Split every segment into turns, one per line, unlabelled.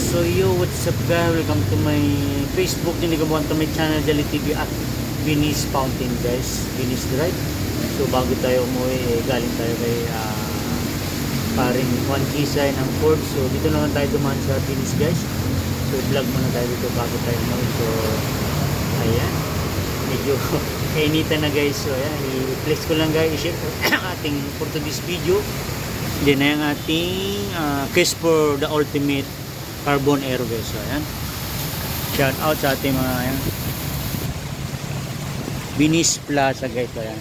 So yo, what's up guys? Welcome to my Facebook. Dinigabuhan to my channel, Jolly TV at Venice Fountain guys. Venice Drive. So bago tayo umuwi, galing tayo kay paring Juan Kisay ng Ford. So dito naman tayo dumaan sa Venice guys. So vlog muna tayo dito bago tayo umuwi. So ayan, medyo kainitan na guys. So ayan, i-flex ko lang guys, i-share ang ating for today's video. Then na yung ating case for the ultimate carbon aero guys. So ayan, shout out sa ating mga ayan, Venice Plaza guys. So ayan,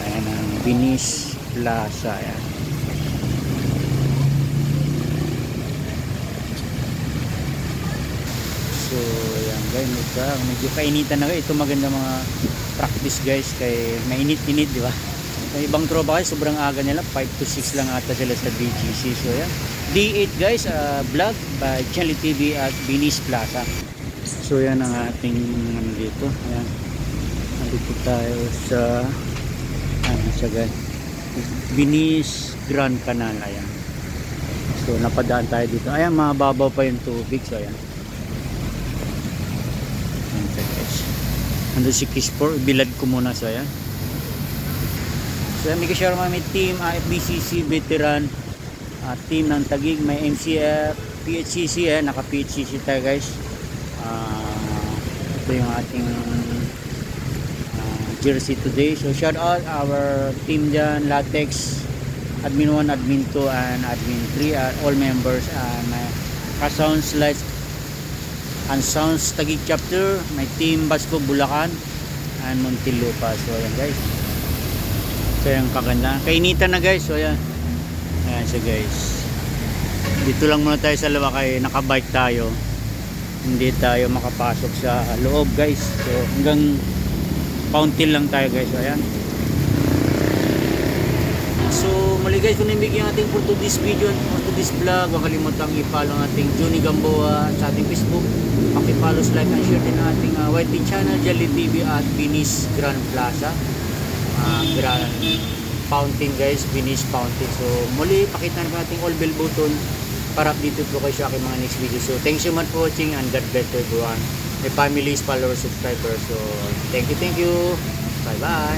ayan ang Venice Plaza. Ayan, so ayan guys, medyo kainitan na guys. Ito maganda mga practice guys, kay mainit-init di ba? May ibang tropa guys, sobrang aga nila, 5 to 6 lang ata sila sa BGC. So ayan, D8 guys, vlog by Jolly TV at Venice Plaza. So yan ang ating dito. Ayan, nandito tayo sa guys, Venice Grand Canal. Ayan, so napadaan tayo dito. Ayan, mababaw pa yung tubig. So ayan, nandun si Kispor, bilad ko muna. So ayan, so may share may team FBCC veteran, team ng Taguig, may MCF, PHCC, naka PHCC tayo guys. Ito yung ating jersey today. So shout out our team dyan, Latex, Admin 1, Admin 2 and Admin 3, all members, and Sounds Lights and Sounds Taguig chapter, may team Basco Bulacan and Montilupa. So ayan guys, so yung kaganda, kainitan na guys. So ayan, ayan siya guys. Dito lang muna tayo sa loob kay nakabike tayo, hindi tayo makapasok sa loob guys. So hanggang fountain lang tayo guys. So ayan, so muli guys, kung nabigyan ating for today's video or today's vlog, huwag kalimutang i-follow ang ating Johnny Gamboa sa ating Facebook. Paki-follow, like and share din ang ating YT channel, Jolly TV at Venice Grand Plaza, Grand Fountain guys, Venice Fountain. So muli, pakita na natin all bell button para update po kayo sa aking mga next video. So thanks so much for watching and God bless everyone, my families, followers, subscribers. So thank you, bye bye.